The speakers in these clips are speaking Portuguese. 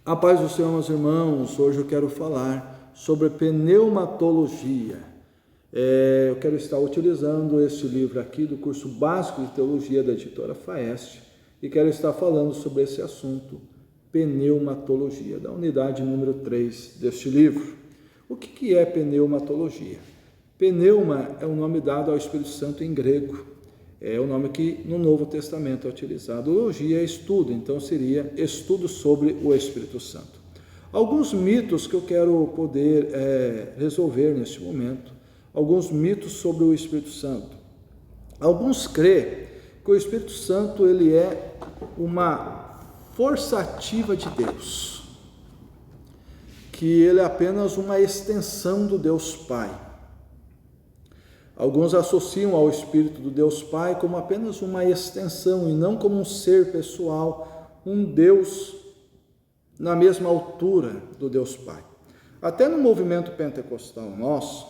A paz do Senhor, meus irmãos. Hoje eu quero falar sobre pneumatologia. Eu quero estar utilizando este livro aqui do curso básico de teologia da editora Faeste e quero estar falando sobre esse assunto, pneumatologia, da unidade número 3 deste livro. O que é pneumatologia? Pneuma é o nome dado ao Espírito Santo em grego. É o nome que no Novo Testamento é utilizado. Logia é estudo, então seria estudo sobre o Espírito Santo. Alguns mitos que eu quero poder resolver neste momento, alguns mitos sobre o Espírito Santo. Alguns creem que o Espírito Santo ele é uma força ativa de Deus, que ele é apenas uma extensão do Deus Pai. Alguns associam ao Espírito do Deus Pai como apenas uma extensão e não como um ser pessoal, um Deus na mesma altura do Deus Pai. Até no movimento pentecostal nosso,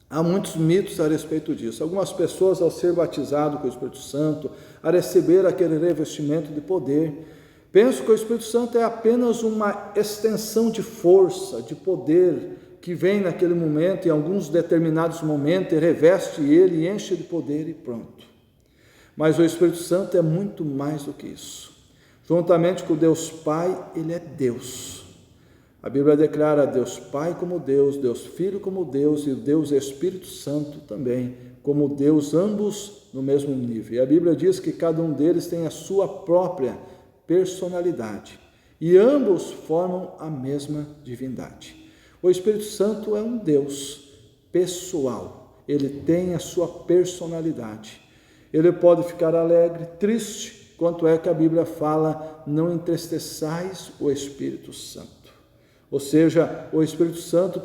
há muitos mitos a respeito disso. Algumas pessoas, ao ser batizado com o Espírito Santo, a receber aquele revestimento de poder, pensam que o Espírito Santo é apenas uma extensão de força, de poder, que vem naquele momento, em alguns determinados momentos, e reveste ele, e enche de poder e pronto. Mas o Espírito Santo é muito mais do que isso. Juntamente com o Deus Pai, ele é Deus. A Bíblia declara Deus Pai como Deus, Deus Filho como Deus, e Deus Espírito Santo também como Deus, ambos no mesmo nível. E a Bíblia diz que cada um deles tem a sua própria personalidade, e ambos formam a mesma divindade. O Espírito Santo é um Deus pessoal, ele tem a sua personalidade. Ele pode ficar alegre, triste, quanto é que a Bíblia fala, não entristeçais o Espírito Santo. Ou seja, o Espírito Santo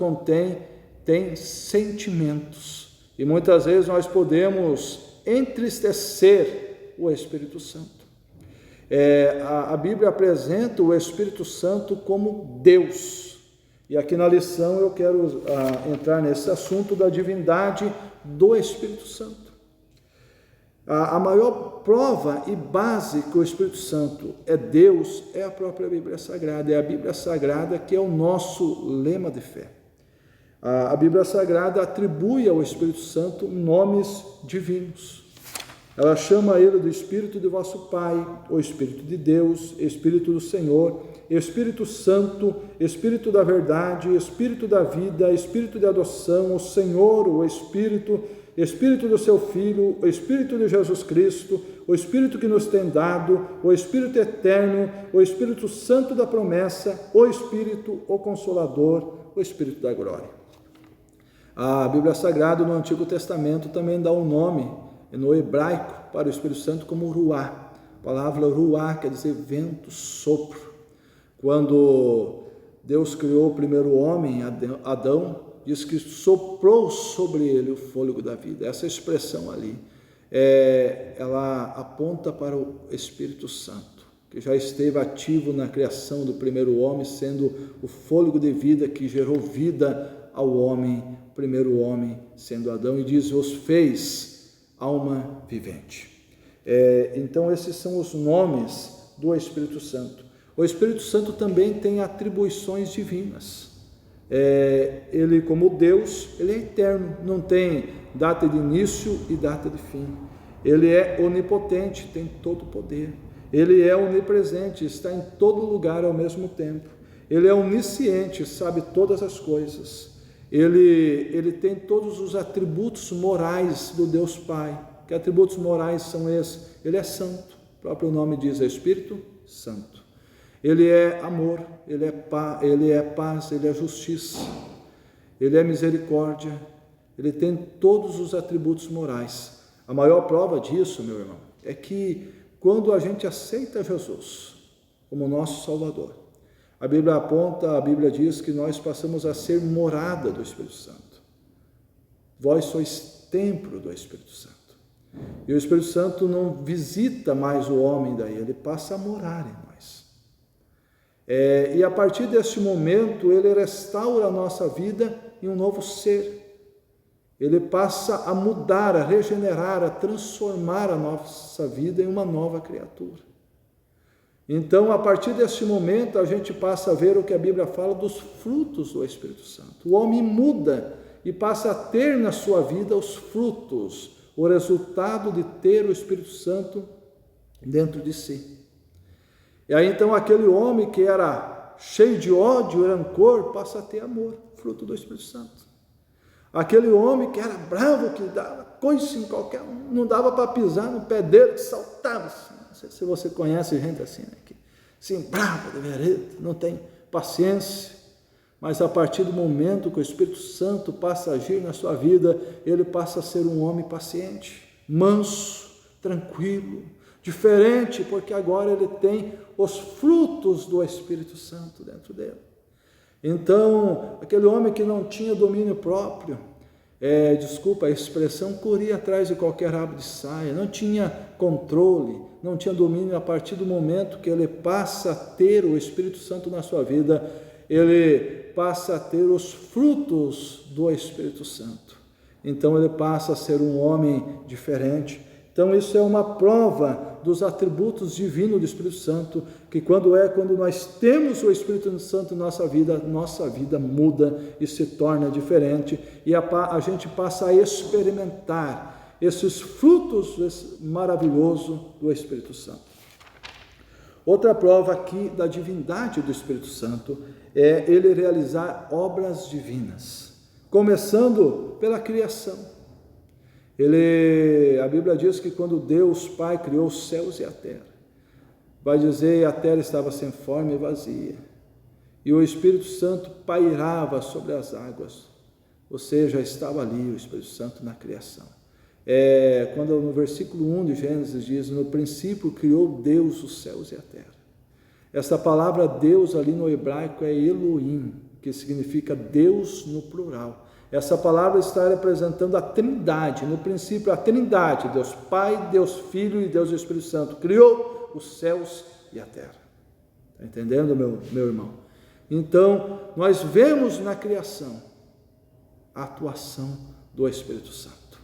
tem sentimentos, e muitas vezes nós podemos entristecer o Espírito Santo. A Bíblia apresenta o Espírito Santo como Deus. E aqui na lição eu quero entrar nesse assunto da divindade do Espírito Santo. A maior prova e base que o Espírito Santo é Deus é a própria Bíblia Sagrada. É a Bíblia Sagrada que é o nosso lema de fé. A Bíblia Sagrada atribui ao Espírito Santo nomes divinos. Ela chama ele do Espírito de vosso Pai, o Espírito de Deus, Espírito do Senhor, Espírito Santo, Espírito da verdade, Espírito da vida, Espírito de adoção, o Senhor, o Espírito, Espírito do seu Filho, o Espírito de Jesus Cristo, o Espírito que nos tem dado, o Espírito eterno, o Espírito Santo da promessa, o Espírito, o Consolador, o Espírito da glória. A Bíblia Sagrada no Antigo Testamento também dá um nome no hebraico para o Espírito Santo como ruá. A palavra ruá quer dizer vento, sopro. Quando Deus criou o primeiro homem, Adão, diz que soprou sobre ele o fôlego da vida. Essa expressão ali, ela aponta para o Espírito Santo, que já esteve ativo na criação do primeiro homem, sendo o fôlego de vida que gerou vida ao homem, o primeiro homem sendo Adão, e diz, os fez alma vivente. Então esses são os nomes do Espírito Santo. O Espírito Santo também tem atribuições divinas. Ele, como Deus, ele é eterno, não tem data de início e data de fim. Ele é onipotente, tem todo o poder. Ele é onipresente, está em todo lugar ao mesmo tempo. Ele é onisciente, sabe todas as coisas. Ele tem todos os atributos morais do Deus Pai. Que atributos morais são esses? Ele é santo, o próprio nome diz, Espírito Santo. Ele é amor, ele é paz, ele é justiça, ele é misericórdia, ele tem todos os atributos morais. A maior prova disso, meu irmão, é que quando a gente aceita Jesus como nosso Salvador, a Bíblia diz que nós passamos a ser morada do Espírito Santo. Vós sois templo do Espírito Santo. E o Espírito Santo não visita mais o homem daí, ele passa a morar em nós. E a partir deste momento, ele restaura a nossa vida em um novo ser. Ele passa a mudar, a regenerar, a transformar a nossa vida em uma nova criatura. Então, a partir deste momento, a gente passa a ver o que a Bíblia fala dos frutos do Espírito Santo. O homem muda e passa a ter na sua vida os frutos, o resultado de ter o Espírito Santo dentro de si. E aí, então, aquele homem que era cheio de ódio e rancor, passa a ter amor, fruto do Espírito Santo. Aquele homem que era bravo, que dava coice em qualquer um, não dava para pisar no pé dele, que saltava assim. Não sei se você conhece gente assim, né? Que, assim, bravo, de vereda, não tem paciência. Mas a partir do momento que o Espírito Santo passa a agir na sua vida, ele passa a ser um homem paciente, manso, tranquilo, diferente, porque agora ele tem os frutos do Espírito Santo dentro dele. Então, aquele homem que não tinha domínio próprio, a expressão, corria atrás de qualquer rabo de saia, não tinha controle, não tinha domínio. A partir do momento que ele passa a ter o Espírito Santo na sua vida, ele passa a ter os frutos do Espírito Santo. Então ele passa a ser um homem diferente. Então isso é uma prova dos atributos divinos do Espírito Santo, que quando nós temos o Espírito Santo em nossa vida muda e se torna diferente, e a gente passa a experimentar esses frutos maravilhosos do Espírito Santo. Outra prova aqui da divindade do Espírito Santo é ele realizar obras divinas, começando pela criação. A Bíblia diz que quando Deus Pai criou os céus e a terra, vai dizer, a terra estava sem forma e vazia, e o Espírito Santo pairava sobre as águas, ou seja, estava ali o Espírito Santo na criação. Quando no versículo 1 de Gênesis diz, no princípio criou Deus os céus e a terra. Essa palavra Deus ali no hebraico é Elohim, que significa Deus no plural. Essa palavra está representando a Trindade, no princípio a Trindade, Deus Pai, Deus Filho e Deus Espírito Santo, criou os céus e a terra. Está entendendo, meu irmão? Então, nós vemos na criação a atuação do Espírito Santo.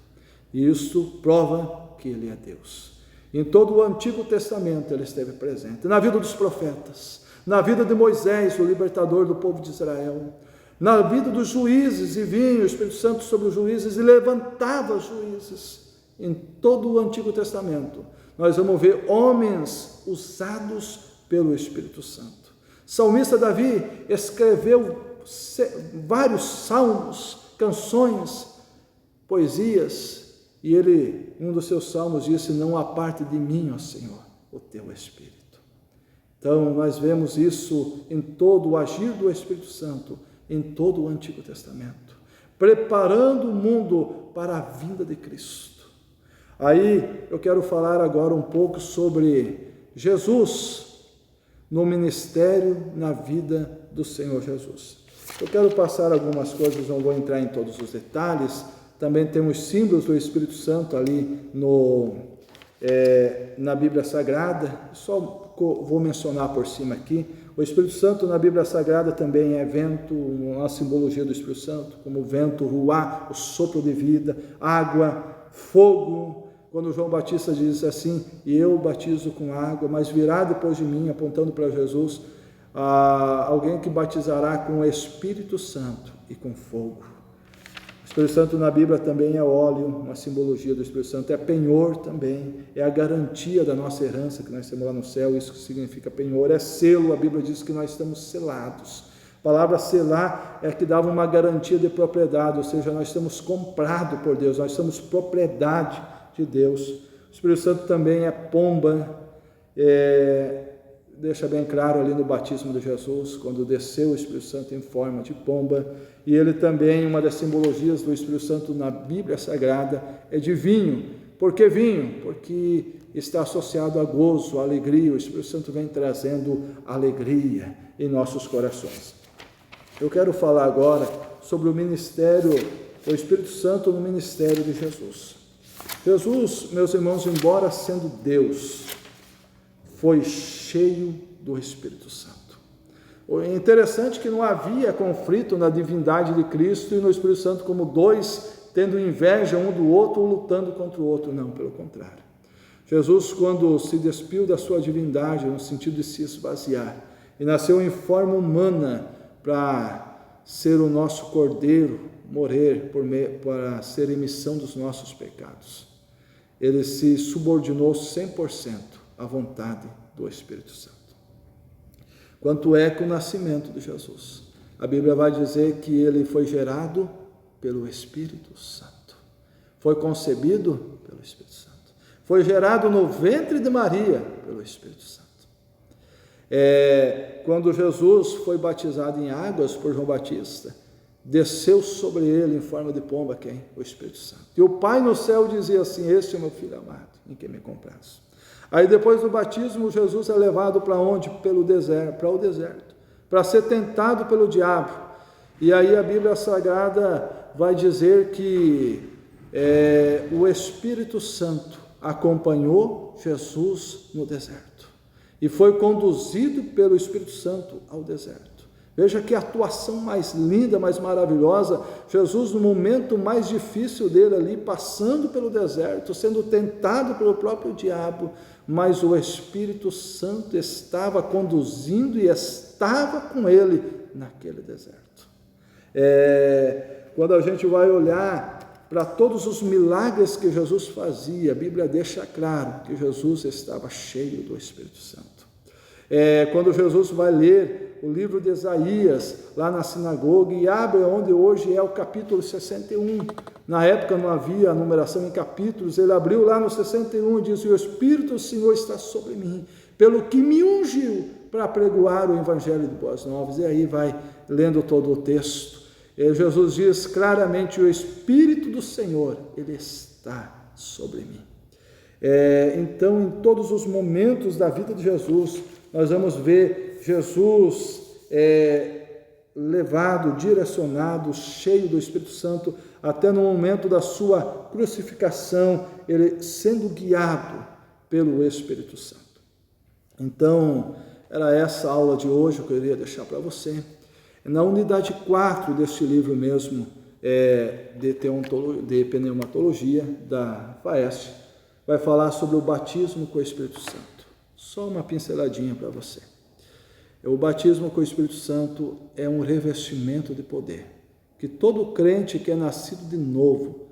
E isso prova que Ele é Deus. Em todo o Antigo Testamento Ele esteve presente, na vida dos profetas, na vida de Moisés, o libertador do povo de Israel, na vida dos juízes, e vinha o Espírito Santo sobre os juízes e levantava os juízes. Em todo o Antigo Testamento nós vamos ver homens usados pelo Espírito Santo. O salmista Davi escreveu vários salmos, canções, poesias, e um dos seus salmos disse, não aparte de mim, ó Senhor, o teu Espírito. Então nós vemos isso em todo o agir do Espírito Santo, em todo o Antigo Testamento, preparando o mundo para a vinda de Cristo. Aí eu quero falar agora um pouco sobre Jesus no ministério, na vida do Senhor Jesus. Eu quero passar algumas coisas, não vou entrar em todos os detalhes. Também temos símbolos do Espírito Santo ali na Bíblia Sagrada, só vou mencionar por cima aqui. O Espírito Santo na Bíblia Sagrada também é vento, uma simbologia do Espírito Santo, como vento, ruá, o sopro de vida, água, fogo. Quando João Batista diz assim, e eu batizo com água, mas virá depois de mim, apontando para Jesus, alguém que batizará com o Espírito Santo e com fogo. O Espírito Santo na Bíblia também é óleo, uma simbologia do Espírito Santo, é penhor também, é a garantia da nossa herança que nós temos lá no céu, isso que significa penhor, é selo, a Bíblia diz que nós estamos selados. A palavra selar é que dava uma garantia de propriedade, ou seja, nós estamos comprados por Deus, nós somos propriedade de Deus. O Espírito Santo também é pomba, deixa bem claro ali no batismo de Jesus, quando desceu o Espírito Santo em forma de pomba, e ele também, uma das simbologias do Espírito Santo na Bíblia Sagrada, é de vinho. Por que vinho? Porque está associado a gozo, a alegria, o Espírito Santo vem trazendo alegria em nossos corações. Eu quero falar agora sobre o ministério, o Espírito Santo no ministério de Jesus. Jesus, meus irmãos, embora sendo Deus, foi cheio do Espírito Santo. O interessante é que não havia conflito na divindade de Cristo e no Espírito Santo como dois tendo inveja um do outro ou lutando contra o outro, não, pelo contrário. Jesus, quando se despiu da sua divindade, no sentido de se esvaziar, e nasceu em forma humana para ser o nosso cordeiro, morrer para ser emissão dos nossos pecados. Ele se subordinou 100% à vontade do Espírito Santo. Quanto é com o nascimento de Jesus? A Bíblia vai dizer que ele foi gerado pelo Espírito Santo. Foi concebido pelo Espírito Santo. Foi gerado no ventre de Maria pelo Espírito Santo. Quando Jesus foi batizado em águas por João Batista, desceu sobre ele em forma de pomba quem? O Espírito Santo. E o Pai no céu dizia assim: este é meu filho amado, em quem me comprazo. Aí depois do batismo, Jesus é levado para onde? Para o deserto, para ser tentado pelo diabo. E aí a Bíblia Sagrada vai dizer que o Espírito Santo acompanhou Jesus no deserto e foi conduzido pelo Espírito Santo ao deserto. Veja que atuação mais linda, mais maravilhosa. Jesus, no momento mais difícil dele ali, passando pelo deserto, sendo tentado pelo próprio diabo, mas o Espírito Santo estava conduzindo e estava com ele naquele deserto. Quando a gente vai olhar para todos os milagres que Jesus fazia, a Bíblia deixa claro que Jesus estava cheio do Espírito Santo. Quando Jesus vai ler o livro de Isaías, lá na sinagoga, e abre onde hoje é o capítulo 61, na época não havia numeração em capítulos, ele abriu lá no 61 e diz: o Espírito do Senhor está sobre mim, pelo que me ungiu para pregoar o Evangelho de Boas Novas. E aí vai lendo todo o texto, Jesus diz claramente: o Espírito do Senhor, ele está sobre mim. Então, em todos os momentos da vida de Jesus, nós vamos ver Jesus levado, direcionado, cheio do Espírito Santo, até no momento da sua crucificação, ele sendo guiado pelo Espírito Santo. Então, era essa a aula de hoje que eu queria deixar para você. Na unidade 4 deste livro mesmo, de pneumatologia, da FAEST, vai falar sobre o batismo com o Espírito Santo. Só uma pinceladinha para você. O batismo com o Espírito Santo é um revestimento de poder, que todo crente que é nascido de novo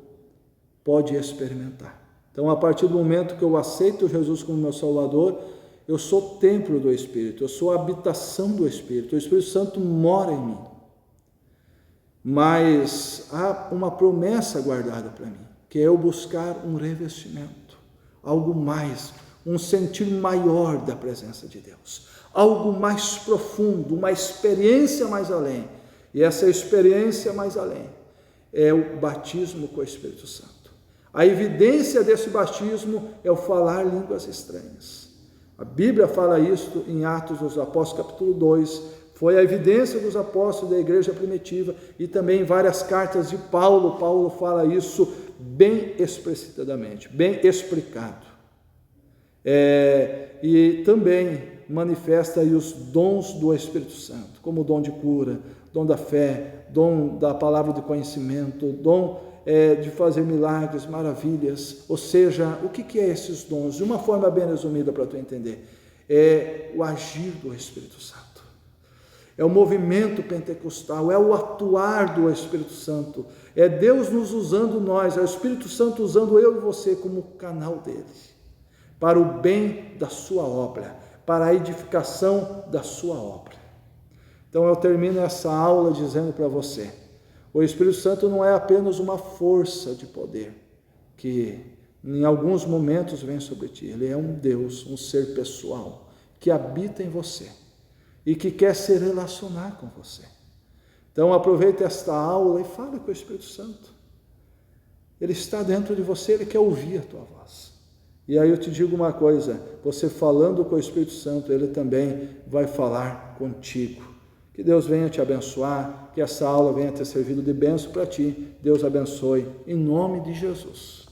pode experimentar. Então, a partir do momento que eu aceito Jesus como meu Salvador, eu sou templo do Espírito, eu sou a habitação do Espírito, o Espírito Santo mora em mim. Mas há uma promessa guardada para mim, que é eu buscar um revestimento, algo mais, um sentir maior da presença de Deus, algo mais profundo, uma experiência mais além. E essa experiência mais além é o batismo com o Espírito Santo. A evidência desse batismo é o falar línguas estranhas. A Bíblia fala isso em Atos dos Apóstolos, capítulo 2, foi a evidência dos apóstolos da igreja primitiva, e também em várias cartas de Paulo. Paulo fala isso bem explicitamente, bem explicado. E também manifesta aí os dons do Espírito Santo, como o dom de cura, dom da fé, dom da palavra de conhecimento, dom de fazer milagres, maravilhas. Ou seja, o que é esses dons? De uma forma bem resumida para tu entender, é o agir do Espírito Santo, é o movimento pentecostal, é o atuar do Espírito Santo, é Deus nos usando nós, é o Espírito Santo usando eu e você como canal dele, para o bem da sua obra, para a edificação da sua obra. Então eu termino essa aula dizendo para você, o Espírito Santo não é apenas uma força de poder, que em alguns momentos vem sobre ti, ele é um Deus, um ser pessoal, que habita em você, e que quer se relacionar com você. Então aproveite esta aula e fale com o Espírito Santo. Ele está dentro de você, ele quer ouvir a tua voz. E aí eu te digo uma coisa, você falando com o Espírito Santo, ele também vai falar contigo. Que Deus venha te abençoar, que essa aula venha ter servido de bênção para ti. Deus abençoe, em nome de Jesus.